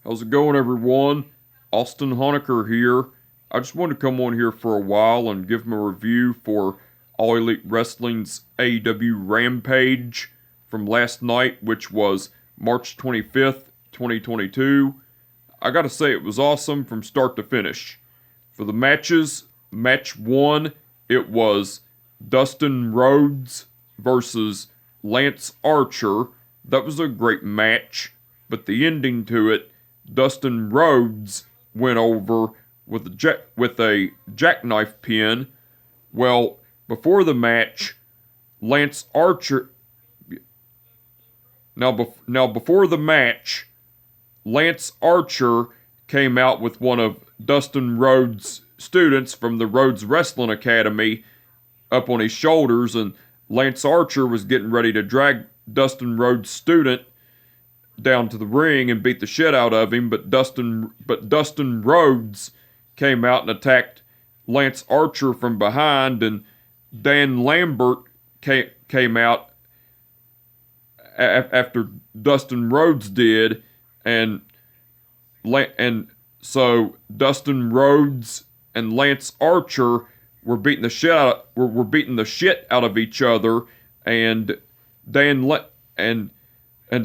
How's it going, everyone? Austin Honecker here. I just wanted to come on here for a while and give my review for All Elite Wrestling's AEW Rampage from last night, which was March 25th, 2022. I gotta say, it was awesome from start to finish. For the matches, match 1, it was Dustin Rhodes versus Lance Archer. That was a great match, but the ending to it, Dustin Rhodes went over with a jackknife pin. Well, before the match, Lance Archer... Now before the match, Lance Archer came out with one of Dustin Rhodes' students from the Rhodes Wrestling Academy up on his shoulders, and Lance Archer was getting ready to drag Dustin Rhodes' student down to the ring and beat the shit out of him, but Dustin Rhodes came out and attacked Lance Archer from behind, and Dan Lambert came out after Dustin Rhodes did, and so Dustin Rhodes and Lance Archer were beating the shit out of each other, and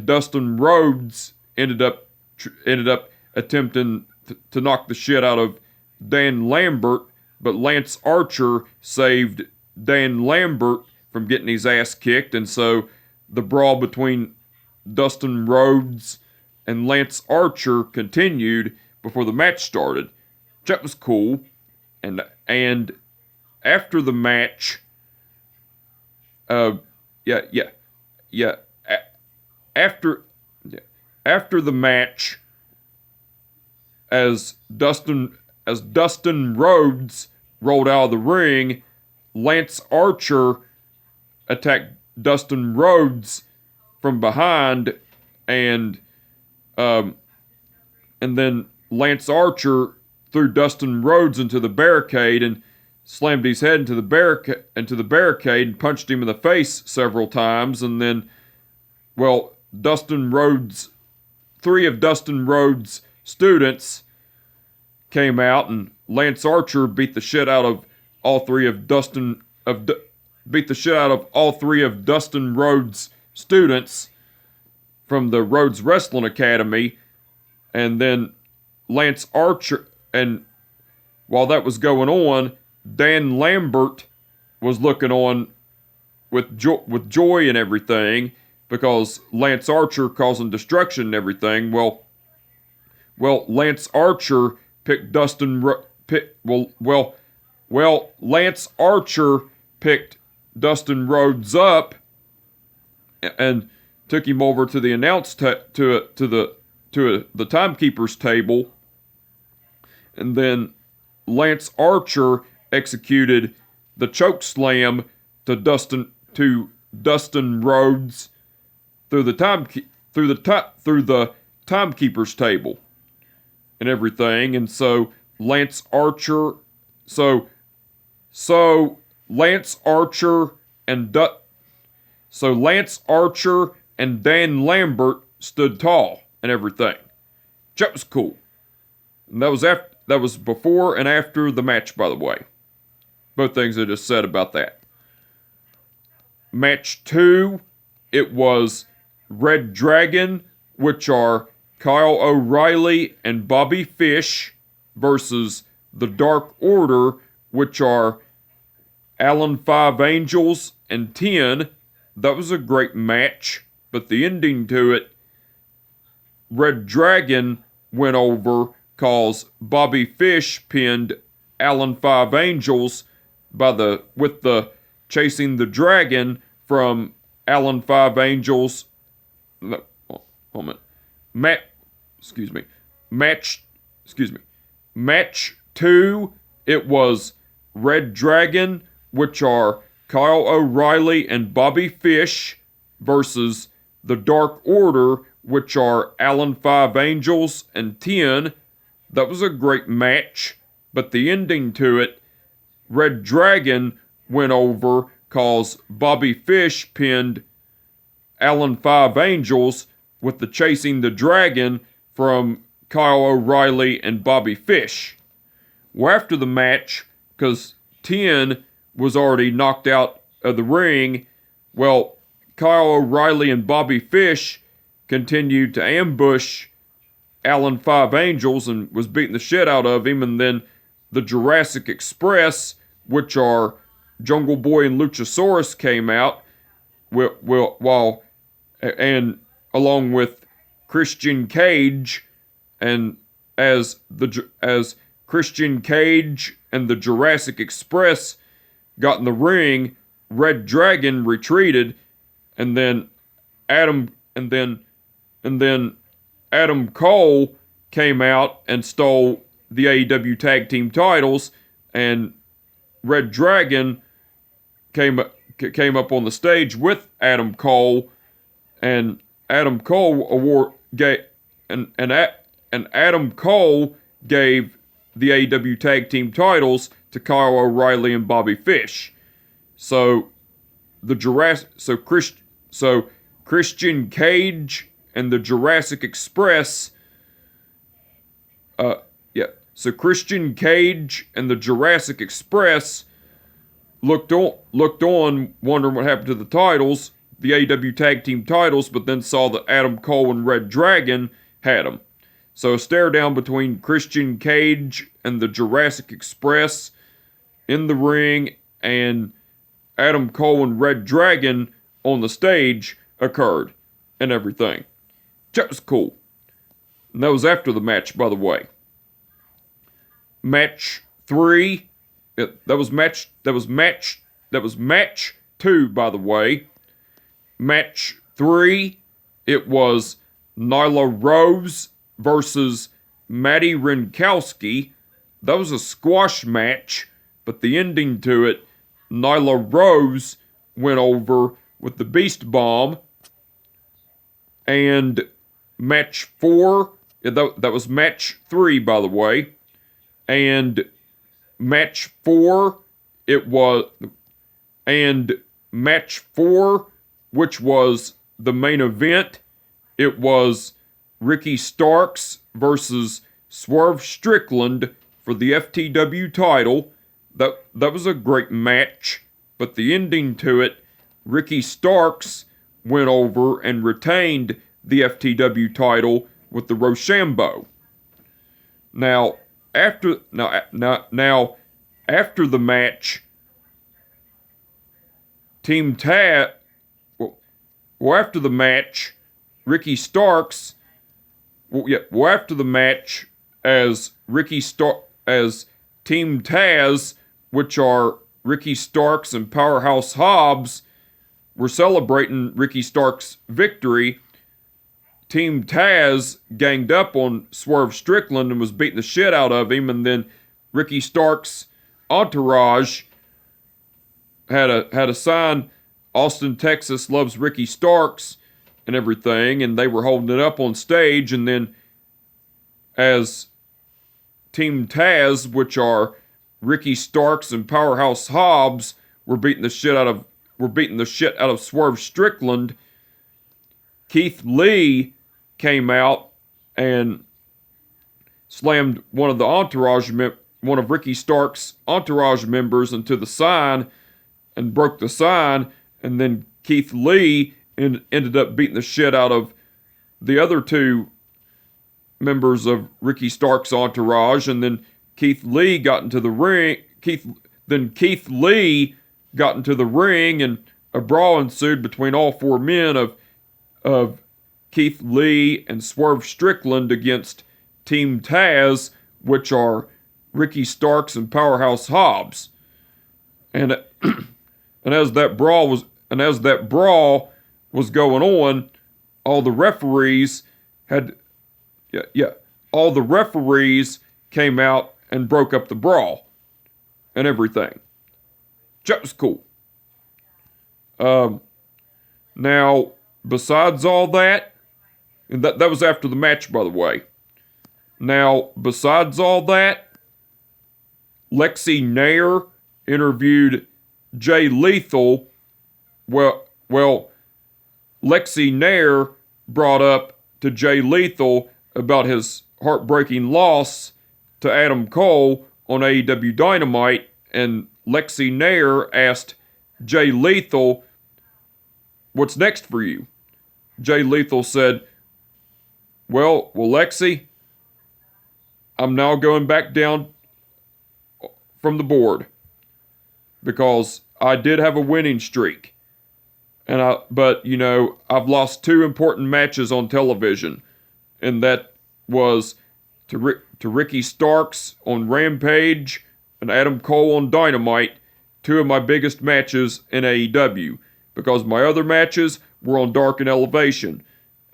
Dustin Rhodes ended up attempting to knock the shit out of Dan Lambert, but Lance Archer saved Dan Lambert from getting his ass kicked, and so the brawl between Dustin Rhodes and Lance Archer continued before the match started. That was cool, and after the match, after the match, as Dustin Rhodes rolled out of the ring, Lance Archer attacked Dustin Rhodes from behind, and then Lance Archer threw Dustin Rhodes into the barricade and slammed his head into the barricade and punched him in the face several times, and then, well, three of Dustin Rhodes' students came out, and Lance Archer beat the shit out of all three of Dustin Rhodes' students from the Rhodes Wrestling Academy, and then Lance Archer, and while that was going on, Dan Lambert was looking on with joy and everything, because Lance Archer causing destruction and everything. Well, Lance Archer picked Lance Archer picked Dustin Rhodes up and took him over to the the timekeeper's table, and then Lance Archer executed the choke slam to Dustin Rhodes through the timekeeper's table and everything, and so Lance Archer and Dan Lambert stood tall and everything. That was cool. And that was before and after the match, by the way. Both things I just said about that. Match 2, it was Red Dragon, which are Kyle O'Reilly and Bobby Fish, versus the Dark Order, which are Alan Five Angels and 10. That was a great match, but the ending to it, Red Dragon went over cause Bobby Fish pinned Alan Five Angels with the chasing the dragon from Alan Five Angels. No, hold on a minute. Match 2, it was Red Dragon, which are Kyle O'Reilly and Bobby Fish, versus the Dark Order, which are Alan Five Angels and 10. That was a great match, but the ending to it, Red Dragon went over cause Bobby Fish pinned Alan Five Angels with the chasing the dragon from Kyle O'Reilly and Bobby Fish. Well, after the match, because 10 was already knocked out of the ring, well, Kyle O'Reilly and Bobby Fish continued to ambush Alan Five Angels and was beating the shit out of him, and then the Jurassic Express, which are Jungle Boy and Luchasaurus, came out, and along with Christian Cage, and as Christian Cage and the Jurassic Express got in the ring, Red Dragon retreated, and then Adam Cole came out and stole the AEW Tag Team titles, and Red Dragon came up on the stage with Adam Cole, and Adam Cole gave the AEW Tag Team titles to Kyle O'Reilly and Bobby Fish. So Christian Cage and the Jurassic Express, So Christian Cage and the Jurassic Express looked on, wondering what happened to the titles, the AEW Tag Team titles, but then saw that Adam Cole and Red Dragon had them. So a stare down between Christian Cage and the Jurassic Express in the ring, and Adam Cole and Red Dragon on the stage occurred, and everything. That was cool. And that was after the match, by the way. Match 3. That was match 2, by the way. Match 3. It was Nyla Rhodes versus Maddie Renkowski. That was a squash match, but the ending to it, Nyla Rhodes went over with the Beast Bomb. And match 4, that was match 3, by the way. And match 4, match 4, which was the main event, it was Ricky Starks versus Swerve Strickland for the FTW title. That was a great match, but the ending to it, Ricky Starks went over and retained the FTW title with the Rochambeau. Now, after the match, after the match, Ricky Starks, after the match, as Team Taz, which are Ricky Starks and Powerhouse Hobbs, were celebrating Ricky Starks' victory, Team Taz ganged up on Swerve Strickland and was beating the shit out of him, and then Ricky Starks' entourage had a sign, Austin, Texas loves Ricky Starks, and everything, and they were holding it up on stage, and then as Team Taz, which are Ricky Starks and Powerhouse Hobbs, were beating the shit out of Swerve Strickland, Keith Lee came out and slammed one of Ricky Starks' entourage members into the sign and broke the sign, and then Keith Lee ended up beating the shit out of the other two members of Ricky Starks' entourage, and then Keith Lee got into the ring. Keith Lee got into the ring, and a brawl ensued between all four men of Keith Lee and Swerve Strickland against Team Taz, which are Ricky Starks and Powerhouse Hobbs. And as that brawl was going on, all the referees came out and broke up the brawl and everything. That was cool. Now, besides all that, and that was after the match, by the way. Now, besides all that, Lexi Nair interviewed Jay Lethal. Well, Lexi Nair brought up to Jay Lethal about his heartbreaking loss to Adam Cole on AEW Dynamite, and Lexi Nair asked Jay Lethal, "What's next for you?" Jay Lethal said, well, Lexi, I'm now going back down from the board because I did have a winning streak. But I've lost 2 important matches on television, and that was to Ricky Starks on Rampage and Adam Cole on Dynamite, 2 of my biggest matches in AEW, because my other matches were on Dark and Elevation,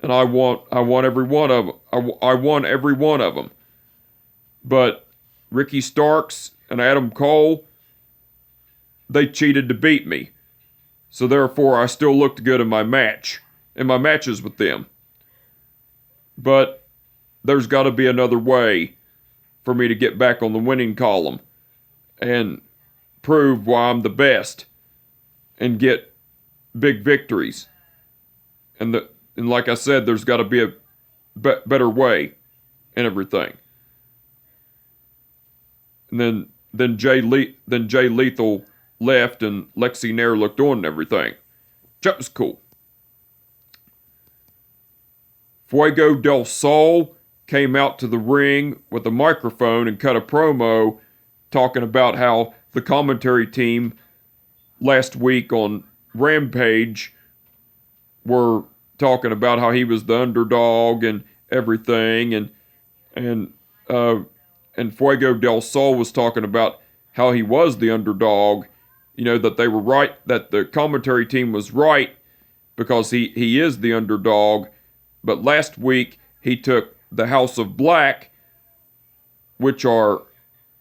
and I won every one of them. I won every one of them. But Ricky Starks and Adam Cole, they cheated to beat me. So therefore, I still looked good in my matches with them. But there's got to be another way for me to get back on the winning column and prove why I'm the best and get big victories. And like I said, there's got to be a better way and everything. And then Jay Lethal left, and Lexi Nair looked on and everything. That was cool. Fuego del Sol came out to the ring with a microphone and cut a promo talking about how the commentary team last week on Rampage were talking about how he was the underdog and everything, and Fuego del Sol was talking about how he was the underdog, that they were right, that the commentary team was right because he is the underdog. But last week he took the House of Black, which are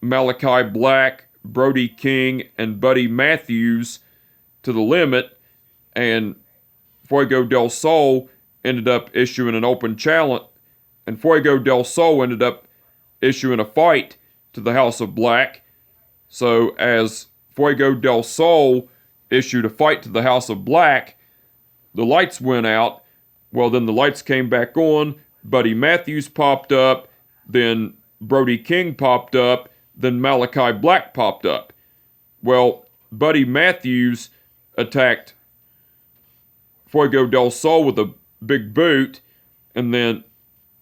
Malachi Black, Brody King, and Buddy Matthews, to the limit, and Fuego del Sol ended up issuing an open challenge, and Fuego del Sol ended up issuing a fight to the House of Black. So as Fuego del Sol issued a fight to the House of Black, the lights went out. Well, then the lights came back on, Buddy Matthews popped up, then Brody King popped up, then Malachi Black popped up. Well, Buddy Matthews attacked Fuego del Sol with a big boot, and then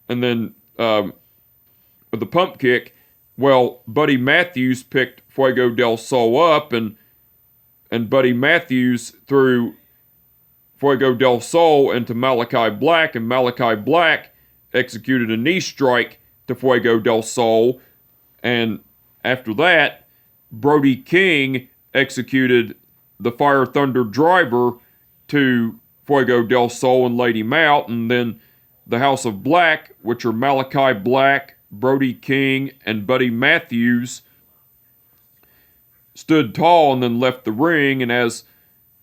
with the pump kick. Well, Buddy Matthews picked Fuego del Sol up, and Buddy Matthews threw Fuego del Sol into Malachi Black, and Malachi Black executed a knee strike to Fuego del Sol, and after that, Brody King executed the Fire Thunder Driver to Fuego del Sol and laid him out, and then the House of Black, which are Malachi Black, Brody King, and Buddy Matthews, stood tall and then left the ring, and as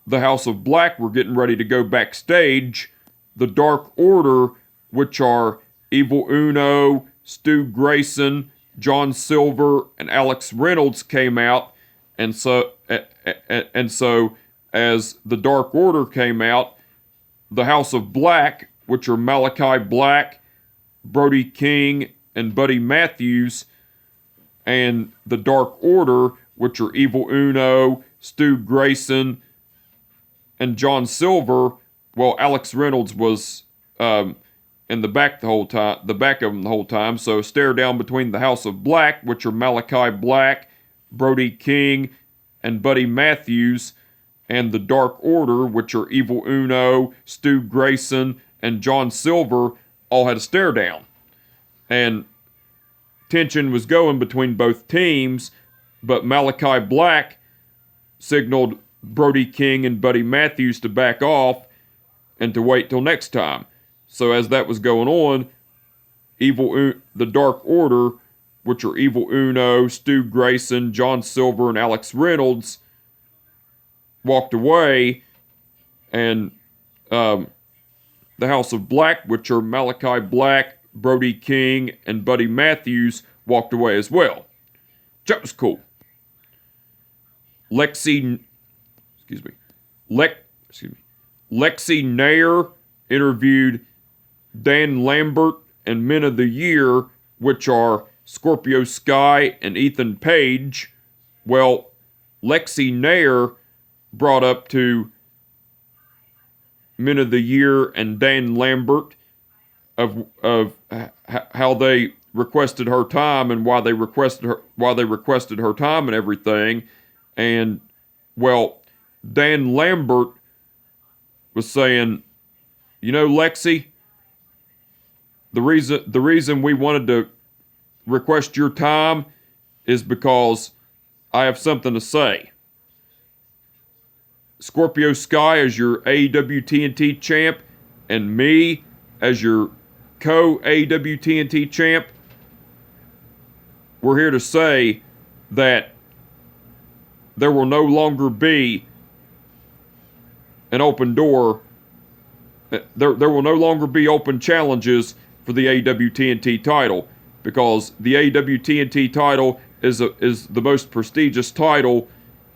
the House of Black were getting ready to go backstage, the Dark Order, which are Evil Uno, Stu Grayson, John Silver, and Alex Reynolds came out, and so as the Dark Order came out, the House of Black, which are Malachi Black, Brody King, and Buddy Matthews, and the Dark Order, which are Evil Uno, Stu Grayson, and John Silver. Well, Alex Reynolds was in the back of them the whole time. So stare down between the House of Black, which are Malachi Black, Brody King, and Buddy Matthews, and the Dark Order, which are Evil Uno, Stu Grayson, and John Silver, all had a stare down. And tension was going between both teams, but Malachi Black signaled Brody King and Buddy Matthews to back off and to wait till next time. So as that was going on, the Dark Order, which are Evil Uno, Stu Grayson, John Silver, and Alex Reynolds, walked away, and the House of Black, which are Malachi Black, Brody King, and Buddy Matthews, walked away as well. That was cool. Lexi Nair interviewed Dan Lambert and Men of the Year which are Scorpio Sky and Ethan Page. Well, Lexi Nair brought up to Men of the Year and Dan Lambert of how they requested her time and why they requested her time and everything. And well, Dan Lambert was saying, you know, Lexi, the reason we wanted to request your time is because I have something to say. Scorpio Sky as your AEW TNT champ and me as your co-AEW TNT champ, we're here to say that there will no longer be an open door. There will no longer be open challenges for the AEW TNT title, because the AEW TNT title is the most prestigious title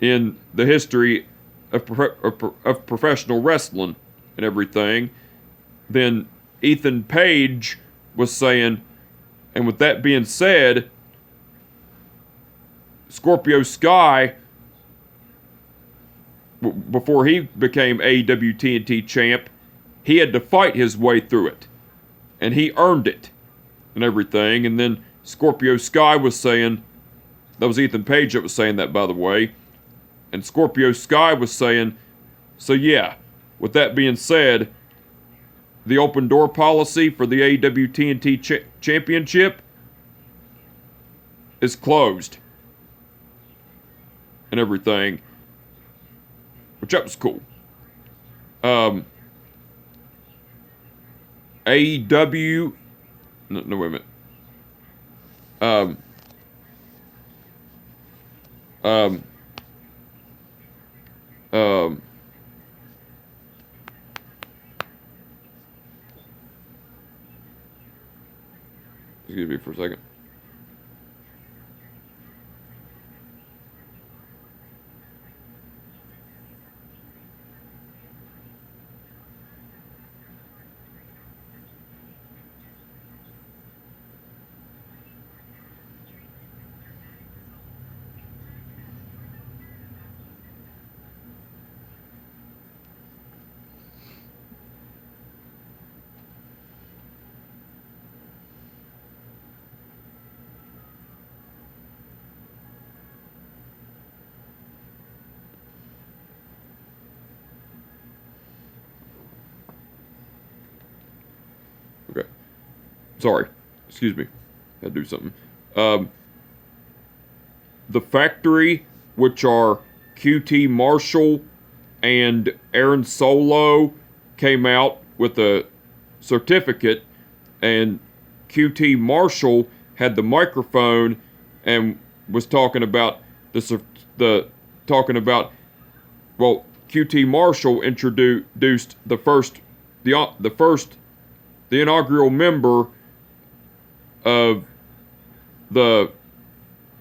in the history of professional wrestling and everything. Then Ethan Page was saying, and with that being said, Scorpio Sky, before he became AEW TNT champ, he had to fight his way through it, and he earned it and everything. And then Scorpio Sky was saying, that was Ethan Page that was saying that, by the way, and Scorpio Sky was saying, so yeah, with that being said, the open door policy for the AEW TNT championship is closed and everything, which that was cool. AEW, no, wait a minute. Excuse me for a second. Okay. Sorry. Excuse me. Had to do something. The Factory, which are QT Marshall and Aaron Solo, came out with a certificate, and QT Marshall had the microphone and was talking about QT Marshall introduced the inaugural member of the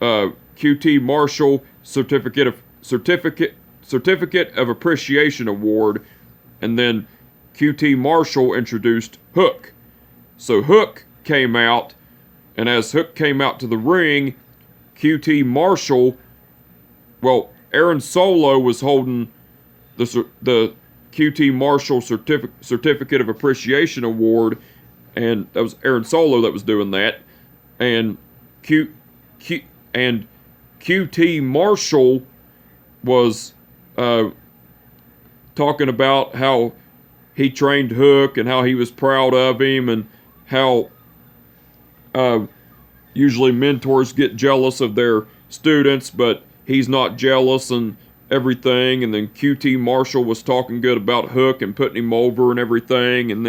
QT Marshall Certificate of Appreciation Award, and then QT Marshall introduced Hook. So Hook came out, and as Hook came out to the ring, QT Marshall, Aaron Solo was holding the QT Marshall Certificate of Appreciation Award, and that was Aaron Solo that was doing that, and QT Marshall was talking about how he trained Hook and how he was proud of him, and how usually mentors get jealous of their students, but he's not jealous and everything. And then QT Marshall was talking good about Hook and putting him over and everything. And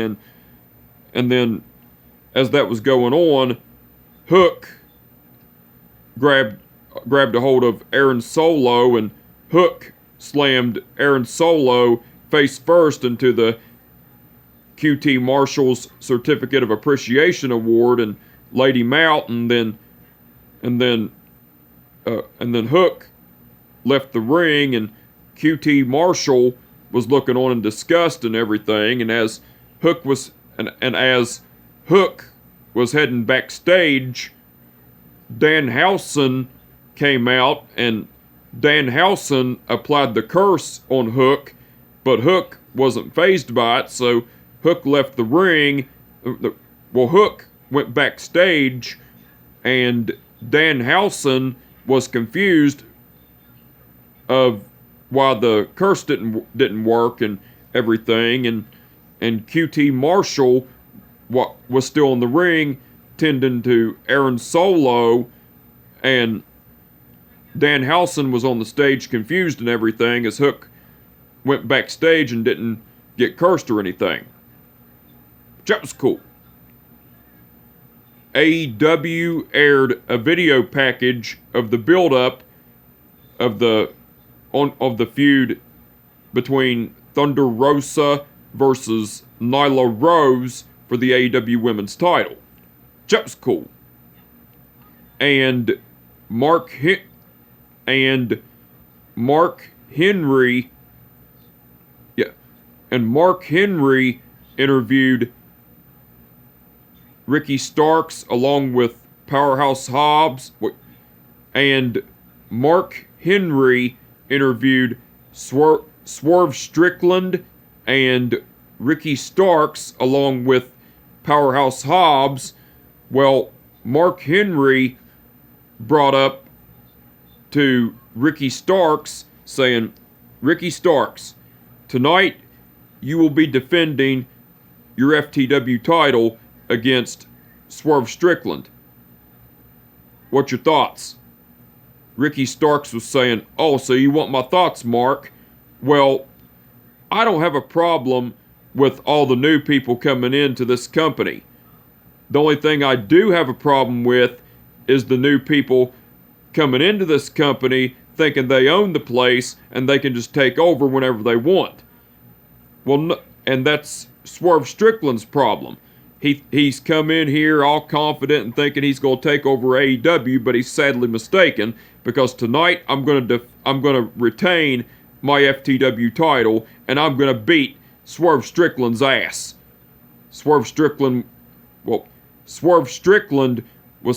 then as that was going on, Hook grabbed a hold of Aaron Solo, and Hook slammed Aaron Solo face first into the QT Marshall's Certificate of Appreciation Award and laid him out, and then Hook left the ring, and QT Marshall was looking on in disgust and everything. And as Hook was heading backstage, Danhausen came out, and Danhausen applied the curse on Hook, but Hook wasn't fazed by it, so Hook left the ring. Well, Hook went backstage, and Danhausen was confused of why the curse didn't work and everything, and QT Marshall was still in the ring tending to Aaron Solo, and Danhausen was on the stage confused and everything as Hook went backstage and didn't get cursed or anything. That was cool. AEW aired a video package of the build-up of the feud between Thunder Rosa versus Nyla Rose for the AEW Women's title. That was cool. And Mark Henry interviewed Ricky Starks along with Powerhouse Hobbs, and Mark Henry interviewed Swerve Strickland and Ricky Starks along with Powerhouse Hobbs. Well, Mark Henry brought up to Ricky Starks saying, "Ricky Starks, tonight you will be defending your FTW title against Swerve Strickland. What's your thoughts?" Ricky Starks was saying, "Oh, so you want my thoughts, Mark? Well, I don't have a problem with all the new people coming into this company. The only thing I do have a problem with is the new people coming into this company thinking they own the place and they can just take over whenever they want. Well, no, and that's Swerve Strickland's problem. He's come in here all confident and thinking he's going to take over AEW, but he's sadly mistaken, because tonight I'm going to retain my FTW title and I'm going to beat Swerve Strickland's ass." Swerve Strickland was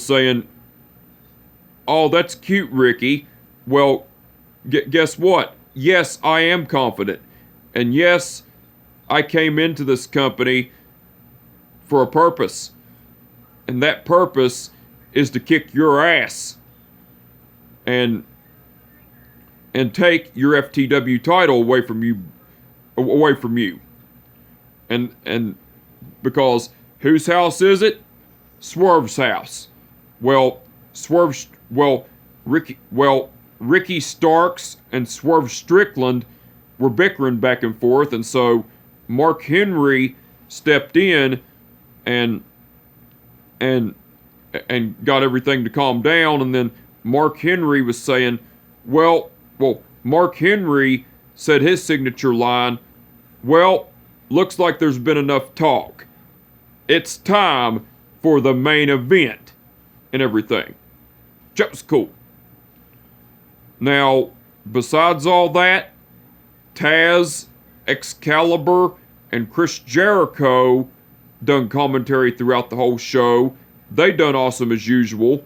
saying, "Oh, that's cute, Ricky. Well, guess what? Yes, I am confident. And yes, I came into this company for a purpose. And that purpose is to kick your ass and take your FTW title away from you. And because whose house is it? Swerve's house. Ricky Starks and Swerve Strickland were bickering back and forth, and so Mark Henry stepped in and got everything to calm down. And then Mark Henry was saying, Mark Henry said his signature line, "Well, looks like there's been enough talk. It's time for the main event," and everything. That was cool. Now, besides all that, Taz, Excalibur, and Chris Jericho done commentary throughout the whole show. They done awesome as usual.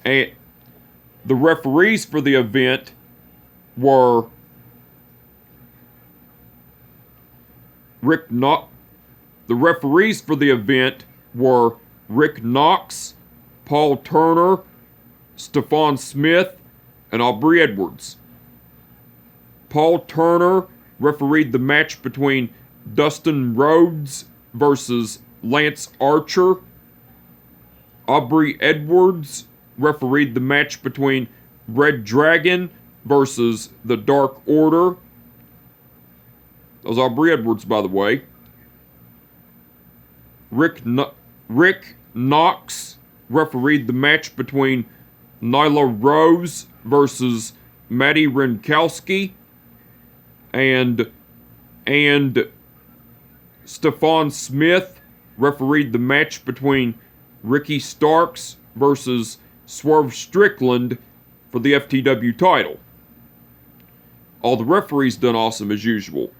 And the referees for the event were Rick Knox, Paul Turner, Stephon Smith, and Aubrey Edwards. Paul Turner refereed the match between Dustin Rhodes versus Lance Archer. Aubrey Edwards refereed the match between Red Dragon versus the Dark Order. That was Aubrey Edwards, by the way. Rick Knox refereed the match between Nyla Rose versus Maddie Renkowski. And Stephon Smith refereed the match between Ricky Starks versus Swerve Strickland for the FTW title. All the referees done awesome as usual.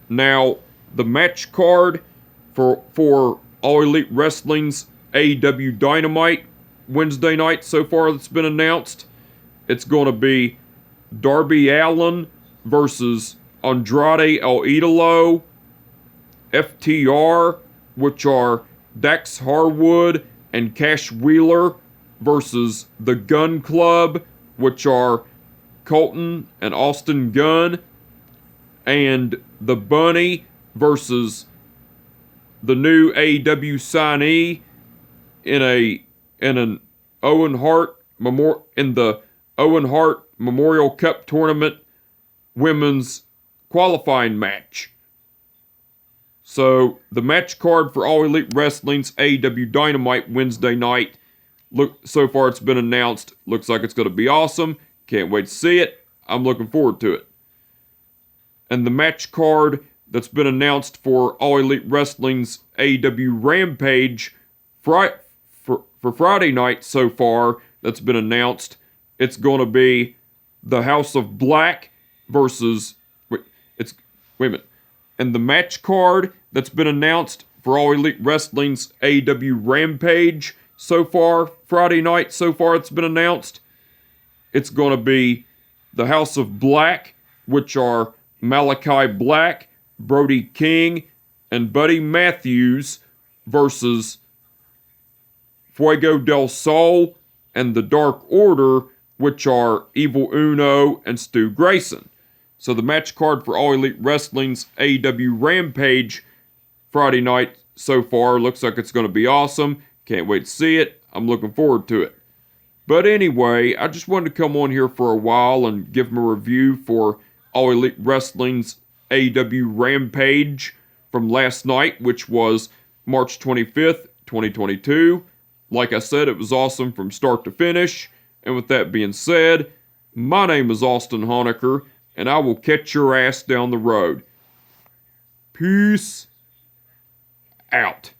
Now, the match card for All Elite Wrestling's AEW Dynamite Wednesday night so far that's been announced. It's going to be Darby Allin versus Andrade El Idolo, FTR, which are Dax Harwood and Cash Wheeler, versus the Gun Club, which are Colton and Austin Gunn, and the Bunny versus the new AEW signee in the Owen Hart Memorial Cup Tournament women's qualifying match. So the match card for All Elite Wrestling's AEW Dynamite Wednesday night, so far it's been announced. Looks like it's going to be awesome. Can't wait to see it. I'm looking forward to it. And the match card that's been announced for All Elite Wrestling's AEW Rampage for Friday night so far that's been announced, it's going to be the House of Black versus... Wait a minute. And the match card that's been announced for All Elite Wrestling's AEW Rampage so far, Friday night so far it's been announced, it's going to be the House of Black, which are Malachi Black, Brody King, and Buddy Matthews versus Fuego del Sol and the Dark Order, which are Evil Uno and Stu Grayson. So the match card for All Elite Wrestling's AEW Rampage Friday night so far looks like it's going to be awesome. Can't wait to see it. I'm looking forward to it. But anyway, I just wanted to come on here for a while and give them a review for All Elite Wrestling's AEW Rampage from last night, which was March 25th, 2022. Like I said, it was awesome from start to finish. And with that being said, my name is Austin Honecker, and I will catch your ass down the road. Peace out.